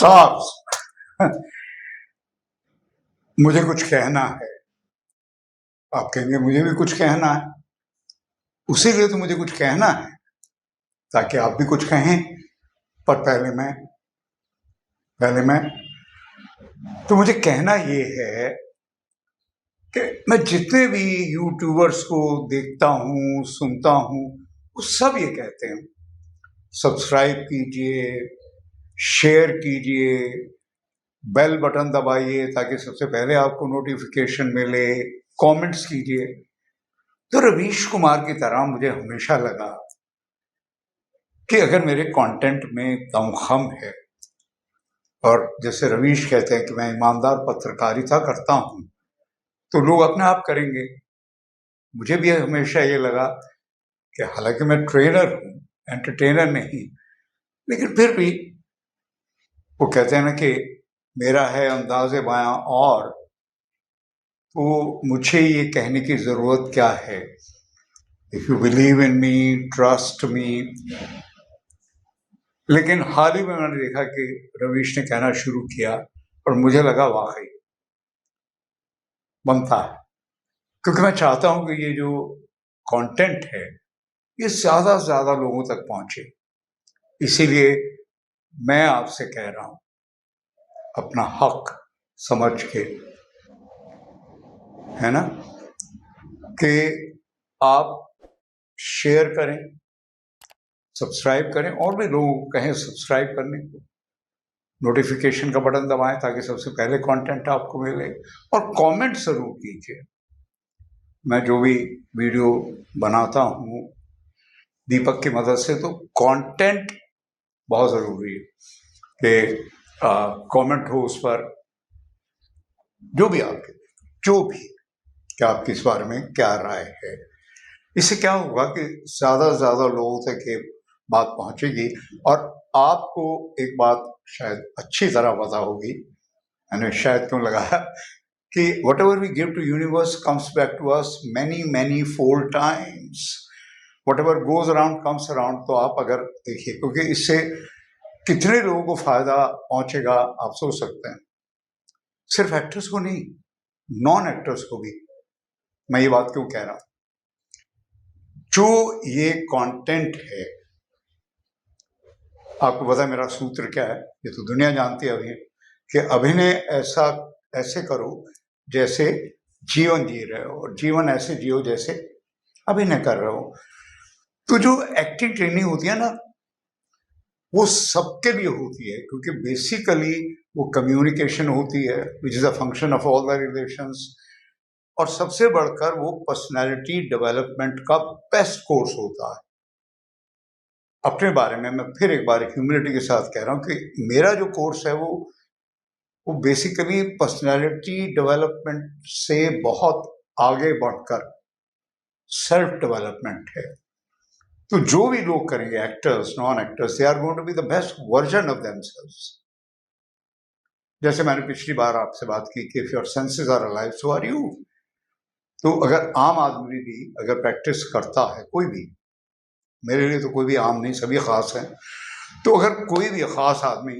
साहब मुझे कुछ कहना है। आप कहेंगे मुझे भी कुछ कहना है, उसीलिए तो मुझे कुछ कहना है ताकि आप भी कुछ कहें। पर पहले मैं तो मुझे कहना ये है कि मैं जितने भी यूट्यूबर्स को देखता हूँ, सुनता हूँ, वो सब ये कहते हैं सब्सक्राइब कीजिए, शेयर कीजिए, बेल बटन दबाइए ताकि सबसे पहले आपको नोटिफिकेशन मिले, कमेंट्स कीजिए। तो रवीश कुमार की तरह मुझे हमेशा लगा कि अगर मेरे कंटेंट में दमखम है, और जैसे रवीश कहते हैं कि मैं ईमानदार पत्रकारिता करता हूं, तो लोग अपने आप करेंगे। मुझे भी हमेशा ये लगा कि हालांकि मैं ट्रेनर हूं, एंटरटेनर नहीं, लेकिन फिर भी वो कहते हैं ना कि मेरा है अंदाज़े बयां, और तो मुझे ये कहने की ज़रूरत क्या है, if you believe in me, trust me. लेकिन हाल ही में मैंने देखा कि रवीश ने कहना शुरू किया और मुझे लगा वाकई बनता है, क्योंकि मैं चाहता हूं कि ये जो कंटेंट है ये ज़्यादा से ज़्यादा लोगों तक पहुंचे। इसीलिए मैं आपसे कह रहा हूं, अपना हक समझ के, है ना, कि आप शेयर करें, सब्सक्राइब करें, और भी लोगों को कहें सब्सक्राइब करने को, नोटिफिकेशन का बटन दबाएं ताकि सबसे पहले कंटेंट आपको मिले, और कमेंट जरूर कीजिए। मैं जो भी वीडियो बनाता हूँ दीपक की मदद से, तो कंटेंट बहुत ज़रूरी है कि कमेंट हो उस पर, जो भी कि आपकी इस बारे में क्या राय है। इससे क्या होगा कि ज़्यादा से ज़्यादा लोगों तक ये बात पहुंचेगी। और आपको एक बात शायद अच्छी तरह पता होगी, मैंने शायद क्यों लगाया, कि whatever we give to universe comes back to us many fold times. Whatever goes around comes around। तो आप अगर देखिए, क्योंकि इससे कितने लोगों को फायदा पहुंचेगा आप सोच सकते हैं। सिर्फ एक्टर्स को नहीं, नॉन एक्टर्स को भी। मैं ये बात क्यों कह रहा हूं, जो ये कंटेंट है, आपको पता है मेरा सूत्र क्या है, ये तो दुनिया जानती है अभी, कि अभिनय ऐसे करो जैसे जीवन जी रहे हो, और जीवन ऐसे जियो जैसे अभिनय कर रहे हो। तो जो एक्टिंग ट्रेनिंग होती है ना, वो सबके लिए होती है, क्योंकि बेसिकली वो कम्युनिकेशन होती है, which is a function of all the relations, और सबसे बढ़कर वो पर्सनैलिटी डेवलपमेंट का बेस्ट कोर्स होता है। अपने बारे में मैं फिर एक बार ह्यूमिलिटी के साथ कह रहा हूं कि मेरा जो कोर्स है वो बेसिकली पर्सनैलिटी डेवलपमेंट से बहुत आगे बढ़कर सेल्फ डेवलपमेंट है। तो जो भी लोग करेंगे, actors, non actors, they are going to be the best version of themselves. जैसे मैंने पिछली बार आपसे बात की कि if your senses are alive, so are you. तो अगर आम आदमी भी अगर प्रैक्टिस करता है, कोई भी, मेरे लिए तो कोई भी आम नहीं, सभी खास हैं, तो अगर कोई भी खास आदमी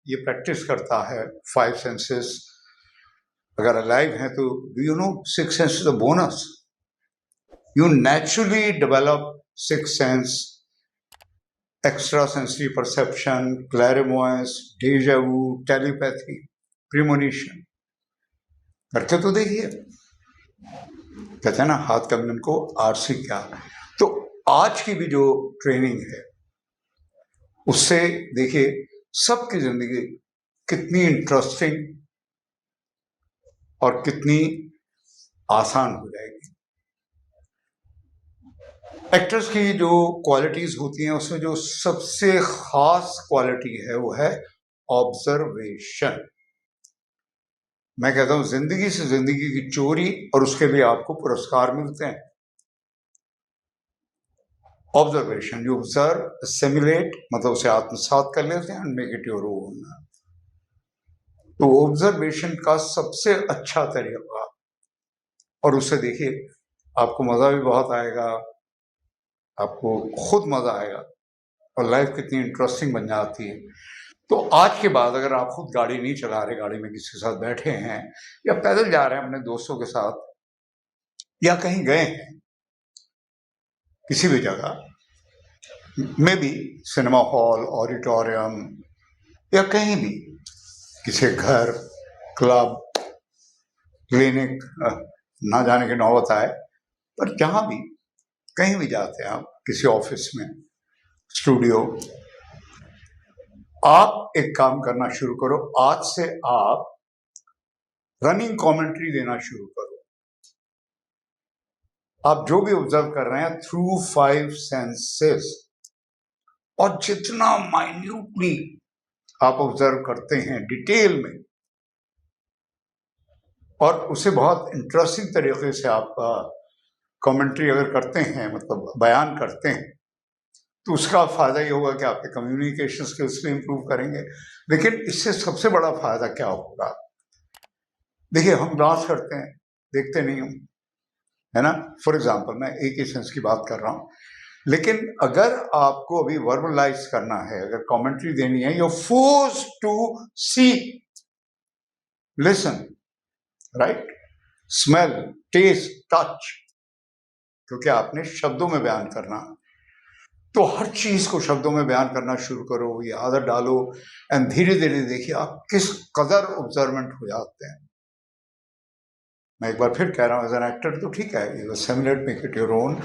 ये प्रैक्टिस करता है, 5 सेंसेस अगर अलाइव हैं, तो do you know 6 senses a bonus. You naturally develop 6 sense, extra sensory perception, clairvoyance, deja vu, telepathy, premonition. करके तो देखिए, कहते हैं ना हाथ कंगन को आरसी क्या। तो आज की भी जो ट्रेनिंग है उससे देखिए सबकी जिंदगी कितनी इंटरेस्टिंग और कितनी आसान हो जाएगी। एक्टर्स की जो क्वालिटीज होती हैं उसमें जो सबसे खास क्वालिटी है वो है ऑब्जर्वेशन। मैं कहता हूं जिंदगी से जिंदगी की चोरी, और उसके लिए आपको पुरस्कार मिलते हैं। ऑब्जर्वेशन, यू ऑब्जर्व, सिमुलेट, मतलब उसे आत्मसात कर लेते हैं, and make it your own. तो ऑब्जर्वेशन का सबसे अच्छा तरीका, और उससे देखिए आपको मजा भी बहुत आएगा, आपको खुद मजा आएगा, और लाइफ कितनी इंटरेस्टिंग बन जाती है। तो आज के बाद अगर आप खुद गाड़ी नहीं चला रहे, गाड़ी में किसी के साथ बैठे हैं या पैदल जा रहे हैं अपने दोस्तों के साथ या कहीं गए हैं किसी भी जगह, may be cinema hall, auditorium या कहीं भी, किसी घर, क्लब, क्लिनिक, ना जाने की नौबत आए, पर जहां भी कहीं भी जाते हैं आप, किसी ऑफिस में, स्टूडियो, आप एक काम करना शुरू करो। आज से आप रनिंग कमेंट्री देना शुरू करो। आप जो भी ऑब्जर्व कर रहे हैं थ्रू 5 सेंसेस, और जितना माइन्यूटली आप ऑब्जर्व करते हैं डिटेल में, और उसे बहुत इंटरेस्टिंग तरीके से आप कमेंट्री अगर करते हैं, मतलब बयान करते हैं, तो उसका फायदा ये होगा कि आपके कम्युनिकेशन स्किल्स भी इंप्रूव करेंगे। लेकिन इससे सबसे बड़ा फायदा क्या होगा? देखिए, हम डांस करते हैं, देखते नहीं हम, है ना? फॉर एग्जाम्पल, मैं एक ही सेंस की बात कर रहा हूं, लेकिन अगर आपको अभी वर्बलाइज करना है, अगर कमेंट्री देनी है, you force to see, listen, right, smell, taste, touch, क्योंकि आपने शब्दों में बयान करना। तो हर चीज को शब्दों में बयान करना शुरू करो, ये आदत डालो, एंड धीरे धीरे देखिए आप किस कदर ऑब्जर्वेंट हो जाते हैं। मैं एक बार फिर कह रहा हूँ, एज एन एक्टर तो ठीक है, you simulate, make it your own,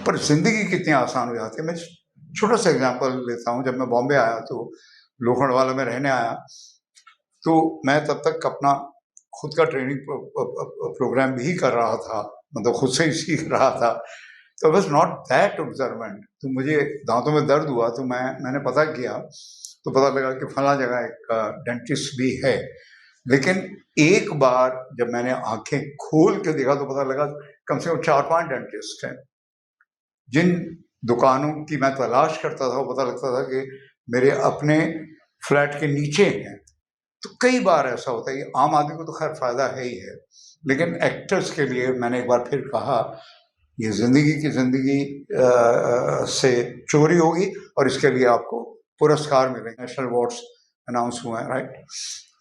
पर जिंदगी कितनी आसान हो जाती है। मैं छोटा सा एग्जांपल लेता हूँ। जब मैं बॉम्बे आया तो लोखंडवाला में रहने आया, तो मैं तब तक अपना खुद का ट्रेनिंग प्रोग्राम भी कर रहा था, मतलब खुद से ही सीख रहा था। तो बस नॉट दैट ऑब्जर्वेंट। तो मुझे दांतों में दर्द हुआ, तो मैंने पता किया, तो पता लगा कि फला जगह एक डेंटिस्ट भी है। लेकिन एक बार जब मैंने आंखें खोल के देखा तो पता लगा कम से कम 4-5 डेंटिस्ट हैं। जिन दुकानों की मैं तलाश करता था, वो पता लगता था कि मेरे अपने फ्लैट के नीचे हैं। तो कई बार ऐसा होता है। आम आदमी को तो खैर फायदा है ही है, लेकिन एक्टर्स के लिए मैंने एक बार फिर कहा, ये जिंदगी से चोरी होगी, और इसके लिए आपको पुरस्कार मिलेंगे। नेशनल अवार्ड्स अनाउंस हुए हैं, राइट?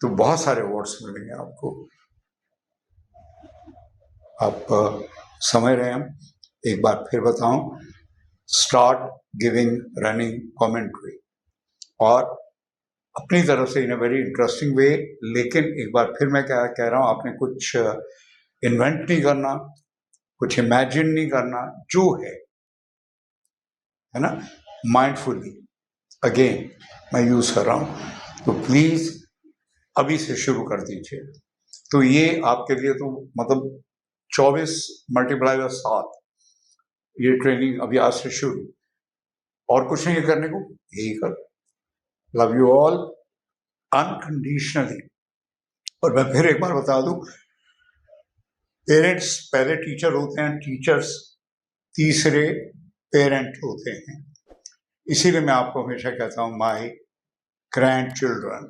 तो बहुत सारे अवार्ड्स मिलेंगे आपको। आप समझ रहे हैं? हम एक बार फिर बताऊं, स्टार्ट गिविंग रनिंग कमेंट्री, और अपनी तरफ से इन अ वेरी इंटरेस्टिंग वे। लेकिन एक बार फिर मैं क्या कह रहा हूं, आपने कुछ इन्वेंट नहीं करना, कुछ इमेजिन नहीं करना, जो है ना, माइंडफुली अगेन मैं यूज कर रहा हूं। तो प्लीज अभी से शुरू कर दीजिए। तो ये आपके लिए तो मतलब 24 मल्टीप्लाई बाय 7, ये ट्रेनिंग अभी आज से शुरू, और कुछ नहीं करने को, यही कर। Love you all unconditionally. और मैं फिर एक बार बता दूं, पेरेंट्स पहले टीचर होते हैं, टीचर्स तीसरे पेरेंट होते हैं। इसीलिए मैं आपको हमेशा कहता हूं, माय ग्रैंड चिल्ड्रन।